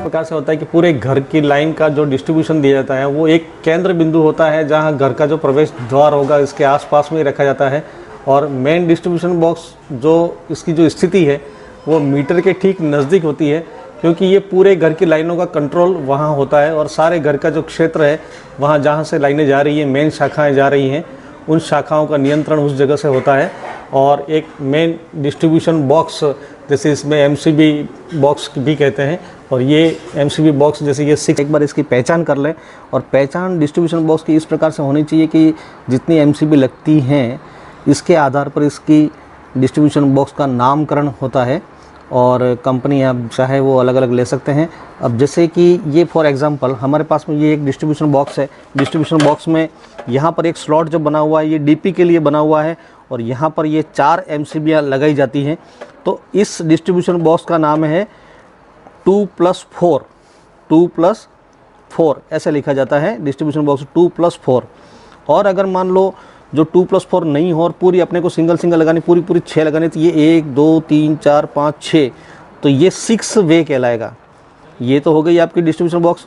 प्रकार से होता है कि पूरे घर की लाइन का जो डिस्ट्रीब्यूशन दिया जाता है वो एक केंद्र बिंदु होता है, जहां घर का जो प्रवेश द्वार होगा इसके आसपास में ही रखा जाता है। और मेन डिस्ट्रीब्यूशन बॉक्स जो इसकी जो स्थिति है वो मीटर के ठीक नज़दीक होती है, क्योंकि ये पूरे घर की लाइनों का कंट्रोल वहाँ होता है और सारे घर का जो क्षेत्र है वहाँ जहाँ से लाइनें जा रही हैं, मेन शाखाएँ जा रही हैं, उन शाखाओं का नियंत्रण उस जगह से होता है। और एक मेन डिस्ट्रीब्यूशन बॉक्स, जैसे इसमें एमसीबी बॉक्स भी कहते हैं, और ये एमसीबी बॉक्स जैसे ये 6, एक बार इसकी पहचान कर लें। और पहचान डिस्ट्रीब्यूशन बॉक्स की इस प्रकार से होनी चाहिए कि जितनी एमसीबी लगती हैं इसके आधार पर इसकी डिस्ट्रीब्यूशन बॉक्स का नामकरण होता है, और कंपनी आप चाहे वो अलग अलग ले सकते हैं। अब जैसे कि ये फॉर एग्जांपल हमारे पास में ये एक डिस्ट्रीब्यूशन बॉक्स है। डिस्ट्रीब्यूशन बॉक्स में यहाँ पर एक स्लॉट जो बना हुआ है ये डीपी के लिए बना हुआ है, और यहाँ पर ये 4 एमसीबी लगाई जाती हैं। तो इस डिस्ट्रीब्यूशन बॉक्स का नाम है 2+4, 2+4 ऐसे लिखा जाता है, डिस्ट्रीब्यूशन बॉक्स 2+4। और अगर मान लो जो 2+4 नहीं हो और पूरी अपने को सिंगल सिंगल लगानी, पूरी 6 लगानी, तो ये 1 2 3 4 5 6, तो ये 6 वे कहलाएगा। ये तो हो गई आपकी डिस्ट्रीब्यूशन बॉक्स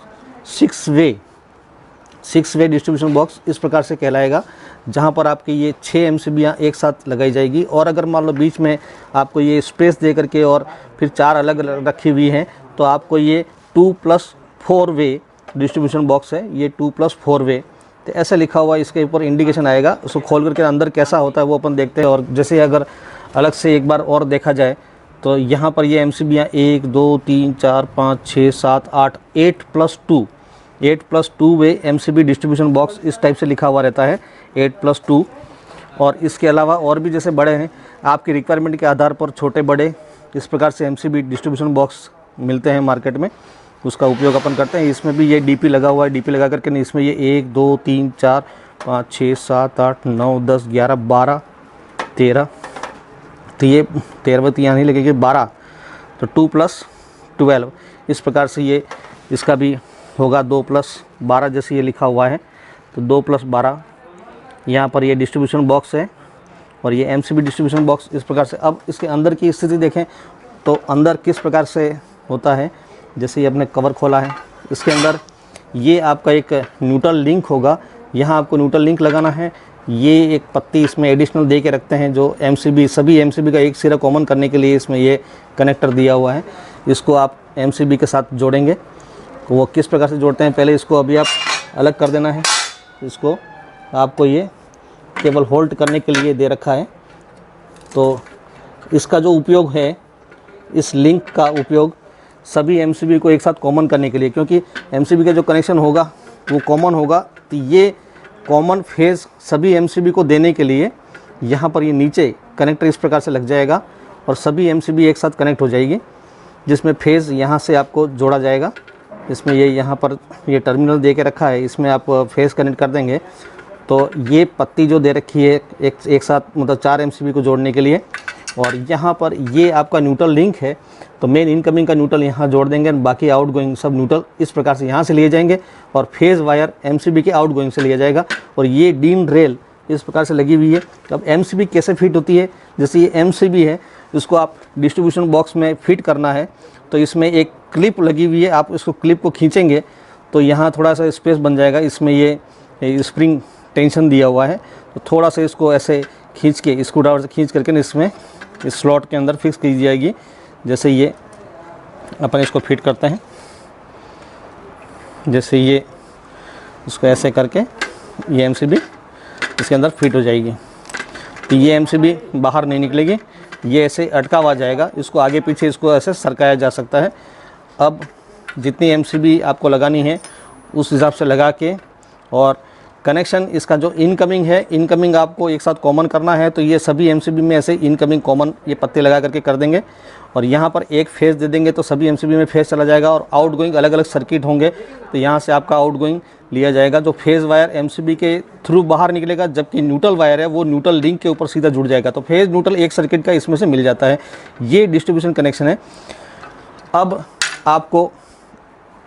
6 वे डिस्ट्रीब्यूशन बॉक्स इस प्रकार से कहलाएगा, जहाँ पर आपकी ये 6 एमसीबियाँ एक साथ लगाई जाएगी। और अगर मान लो बीच में आपको ये स्पेस दे करके और फिर 4 अलग अलग रखी हुई हैं, तो आपको ये 2+4 वे डिस्ट्रीब्यूशन बॉक्स है, ये 2+4 वे। तो ऐसे लिखा हुआ इसके ऊपर इंडिकेशन आएगा, उसको खोल करके अंदर कैसा होता है वो अपन देखते हैं। और जैसे अगर अलग से एक बार और देखा जाए तो यहाँ पर ये एमसीबियाँ 1 2 3 4 5 6 7 8 8+2 वे एमसीबी डिस्ट्रीब्यूशन बॉक्स इस टाइप से लिखा हुआ रहता है, 8+2। और इसके अलावा और भी जैसे बड़े हैं, आपकी रिक्वायरमेंट के आधार पर छोटे बड़े इस प्रकार से एमसीबी डिस्ट्रीब्यूशन बॉक्स मिलते हैं मार्केट में, उसका उपयोग अपन करते हैं। इसमें भी ये डीपी लगा हुआ है, डीपी लगा करके नहीं, इसमें ये 1 2 3 4 5 6 7 8 9 10 11 12 13, तो ये 13 यहाँ नहीं लगेगी, 12, तो 2+12 इस प्रकार से ये इसका भी होगा 2+12 जैसे ये लिखा हुआ है, तो 2+12 यहाँ पर ये डिस्ट्रीब्यूशन बॉक्स है और ये एमसीबी डिस्ट्रीब्यूशन बॉक्स इस प्रकार से। अब इसके अंदर की स्थिति देखें तो अंदर किस प्रकार से होता है। जैसे ये अपने कवर खोला है, इसके अंदर ये आपका एक न्यूट्रल लिंक होगा, यहाँ आपको न्यूट्रल लिंक लगाना है। ये एक पत्ती इसमें एडिशनल दे के रखते हैं, जो एमसीबी सभी एमसीबी का एक सिरा कॉमन करने के लिए इसमें ये कनेक्टर दिया हुआ है। इसको आप एमसीबी के साथ जोड़ेंगे, तो वो किस प्रकार से जोड़ते हैं पहले इसको अभी आप अलग कर देना है। इसको आपको ये केवल होल्ड करने के लिए दे रखा है। तो इसका जो उपयोग है, इस लिंक का उपयोग सभी एमसीबी को एक साथ कॉमन करने के लिए, क्योंकि एमसीबी का जो कनेक्शन होगा वो कॉमन होगा, तो ये कॉमन फेज़ सभी एमसीबी को देने के लिए यहाँ पर ये नीचे कनेक्टर इस प्रकार से लग जाएगा और सभी एमसीबी एक साथ कनेक्ट हो जाएगी, जिसमें फेज़ यहाँ से आपको जोड़ा जाएगा। इसमें ये यहाँ पर ये टर्मिनल दे के रखा है, इसमें आप फेज़ कनेक्ट कर देंगे तो ये पत्ती जो दे रखी है एक साथ मतलब 4 एमसीबी को जोड़ने के लिए। और यहाँ पर ये आपका न्यूट्रल लिंक है, तो मेन इनकमिंग का न्यूट्रल यहाँ जोड़ देंगे, बाकी आउटगोइंग सब न्यूट्रल इस प्रकार से यहाँ से लिए जाएंगे और फेज़ वायर एमसीबी के आउटगोइंग से लिया जाएगा। और ये डीन रेल इस प्रकार से लगी हुई है। अब एमसीबी कैसे फिट होती है, जैसे ये एमसीबी है, इसको आप डिस्ट्रीब्यूशन बॉक्स में फिट करना है, तो इसमें एक क्लिप लगी हुई है, आप इसको क्लिप को खींचेंगे तो यहाँ थोड़ा सा स्पेस बन जाएगा। इसमें ये स्प्रिंग टेंशन दिया हुआ है, तो थोड़ा सा इसको ऐसे खींच के स्क्रू ड्राइवर से खींच करके इसमें इस स्लॉट के अंदर फिक्स की जाएगी। जैसे ये अपन इसको फिट करते हैं, जैसे ये इसको ऐसे करके ये एमसीबी इसके अंदर फिट हो जाएगी, तो ये एमसीबी बाहर नहीं निकलेगी, ये ऐसे अटका हुआ जाएगा। इसको आगे पीछे इसको ऐसे सरकाया जा सकता है। अब जितनी एमसीबी आपको लगानी है उस हिसाब से लगा के, और कनेक्शन इसका जो इनकमिंग है, इनकमिंग आपको एक साथ कॉमन करना है, तो ये सभी एमसीबी में ऐसे इनकमिंग कॉमन ये पत्ते लगा करके कर देंगे और यहाँ पर एक फेज़ दे देंगे तो सभी एमसीबी में फेज़ चला जाएगा। और आउटगोइंग अलग अलग सर्किट होंगे, तो यहाँ से आपका आउटगोइंग लिया जाएगा। जो फेज़ वायर एमसीबी के थ्रू बाहर निकलेगा, जबकि न्यूट्रल वायर है वो न्यूट्रल लिंक के ऊपर सीधा जुड़ जाएगा, तो फेज़ न्यूट्रल एक सर्किट का इसमें से मिल जाता है। ये डिस्ट्रीब्यूशन कनेक्शन है। अब आपको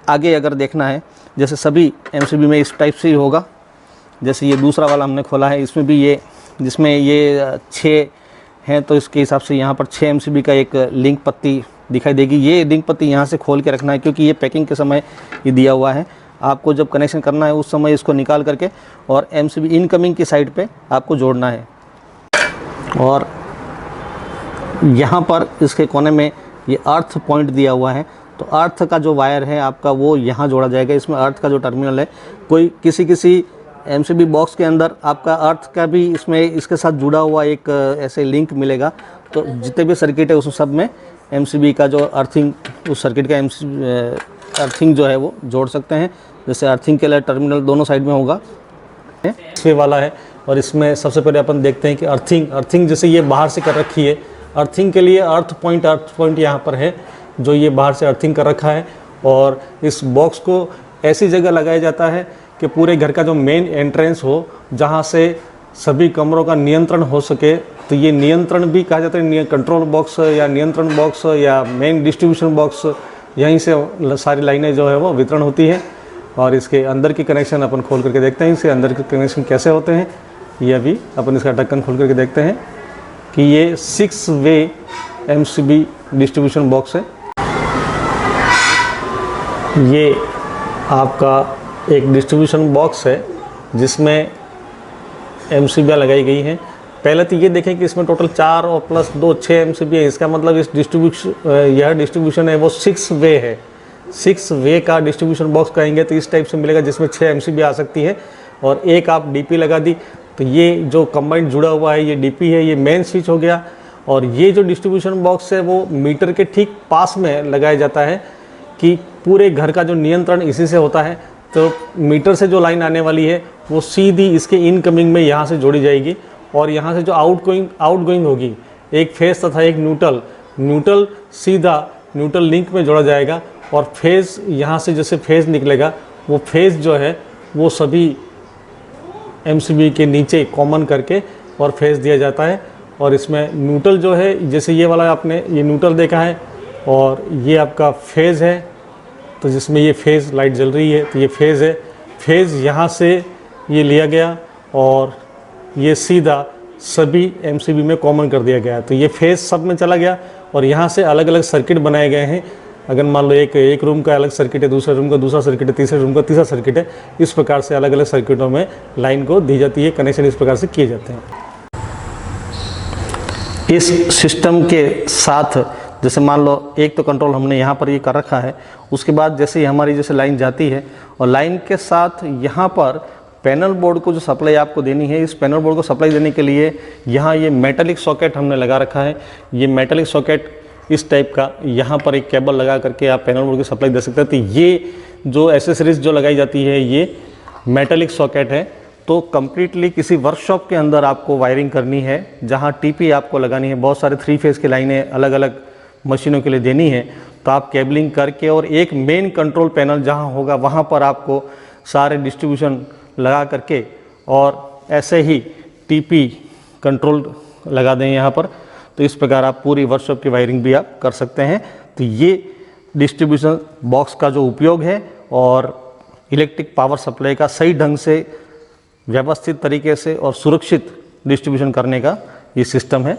आगे अगर देखना है, जैसे सभी एमसीबी में इस टाइप से ही होगा। जैसे ये दूसरा वाला हमने खोला है, इसमें भी ये जिसमें ये 6 हैं, तो इसके हिसाब से यहाँ पर 6 एमसीबी का एक लिंक पत्ती दिखाई देगी। ये रिंग पत्ती यहाँ से खोल के रखना है क्योंकि ये पैकिंग के समय ये दिया हुआ है। आपको जब कनेक्शन करना है उस समय इसको निकाल करके और MCB इनकमिंग की साइड पे आपको जोड़ना है। और यहाँ पर इसके कोने में ये अर्थ पॉइंट दिया हुआ है, तो अर्थ का जो वायर है आपका वो यहाँ जोड़ा जाएगा। इसमें अर्थ का जो टर्मिनल है, कोई किसी MCB बॉक्स के अंदर आपका अर्थ का भी इसमें इसके साथ जुड़ा हुआ एक ऐसे लिंक मिलेगा। तो जितने भी सर्किट है उस सब में MCB का जो अर्थिंग, उस सर्किट का अर्थिंग जो है वो जोड़ सकते हैं। जैसे अर्थिंग के लिए टर्मिनल दोनों साइड में होगा, छः वाला है। और इसमें सबसे पहले अपन देखते हैं कि अर्थिंग जैसे ये बाहर से कर रखी है, अर्थिंग के लिए अर्थ पॉइंट यहाँ पर है जो ये बाहर से अर्थिंग कर रखा है। और इस बॉक्स को ऐसी जगह लगाया जाता है कि पूरे घर का जो मेन एंट्रेंस हो, जहाँ से सभी कमरों का नियंत्रण हो सके। तो ये नियंत्रण भी कहा जाता है, कंट्रोल बॉक्स या नियंत्रण बॉक्स या मेन डिस्ट्रीब्यूशन बॉक्स, यहीं से सारी लाइनें जो है वो वितरण होती है। और इसके अंदर की कनेक्शन अपन खोल करके देखते हैं, इसके अंदर के कनेक्शन कैसे होते हैं। ये अभी अपन इसका ढक्कन खोल करके देखते हैं कि ये 6 वे MCB डिस्ट्रीब्यूशन बॉक्स है। ये आपका एक डिस्ट्रीब्यूशन बॉक्स है जिसमें MCB लगाई गई हैं। पहले तो ये देखें कि इसमें टोटल 4 और प्लस 2 6 MCB है। इसका मतलब इस यह डिस्ट्रीब्यूशन है वो 6 वे है। 6 वे का डिस्ट्रीब्यूशन बॉक्स कहेंगे तो इस टाइप से मिलेगा जिसमें 6 MCB आ सकती है। और एक आप DP लगा दी तो ये जो कंबाइंड जुड़ा हुआ है ये DP है, ये मेन स्विच हो गया। और ये जो डिस्ट्रीब्यूशन बॉक्स है वो मीटर के ठीक पास में लगाया जाता है कि पूरे घर का जो नियंत्रण इसी से होता है। तो मीटर से जो लाइन आने वाली है वो सीधी इसके इनकमिंग में यहाँ से जोड़ी जाएगी। और यहाँ से जो आउटगोइंग होगी, एक फेस तथा एक न्यूट्रल सीधा न्यूट्रल लिंक में जोड़ा जाएगा। और फेज़ यहाँ से जैसे फेज़ निकलेगा वो फेज़ जो है वो सभी MCB के नीचे कॉमन करके और फेज़ दिया जाता है। और इसमें न्यूट्रल जो है, जैसे ये वाला आपने ये न्यूट्रल देखा है और ये आपका फेज़ है, तो जिसमें ये फेज़ लाइट जल रही है तो ये फेज़ है। फेज़ यहाँ से ये लिया गया और ये सीधा सभी MCB में कॉमन कर दिया गया। तो ये फेज़ सब में चला गया। और यहाँ से अलग अलग सर्किट बनाए गए हैं। अगर मान लो एक रूम का अलग सर्किट है, दूसरे रूम का दूसरा सर्किट है, तीसरे रूम का तीसरा सर्किट है, इस प्रकार से अलग अलग सर्किटों में लाइन को दी जाती है। कनेक्शन इस प्रकार से किए जाते हैं। इस सिस्टम के साथ जैसे मान लो एक तो कंट्रोल हमने यहाँ पर ये कर रखा है, उसके बाद जैसे ही हमारी जैसे लाइन जाती है और लाइन के साथ यहाँ पर पैनल बोर्ड को जो सप्लाई आपको देनी है, इस पैनल बोर्ड को सप्लाई देने के लिए यहाँ ये मेटालिक सॉकेट हमने लगा रखा है। ये मेटालिक सॉकेट इस टाइप का, यहाँ पर एक केबल लगा करके आप पैनल बोर्ड की सप्लाई दे सकते हैं। तो ये जो एसेसरीज जो लगाई जाती है ये मेटालिक सॉकेट है। तो कम्प्लीटली किसी वर्कशॉप के अंदर आपको वायरिंग करनी है, जहाँ TP आपको लगानी है, बहुत सारे 3 फेज़ की लाइनें अलग अलग मशीनों के लिए देनी है। तो आप केबलिंग करके और एक मेन कंट्रोल पैनल जहाँ होगा वहाँ पर आपको सारे डिस्ट्रीब्यूशन लगा करके और ऐसे ही TP कंट्रोल लगा दें यहाँ पर। तो इस प्रकार आप पूरी वर्कशॉप की वायरिंग भी आप कर सकते हैं। तो ये डिस्ट्रीब्यूशन बॉक्स का जो उपयोग है और इलेक्ट्रिक पावर सप्लाई का सही ढंग से व्यवस्थित तरीके से और सुरक्षित डिस्ट्रीब्यूशन करने का ये सिस्टम है।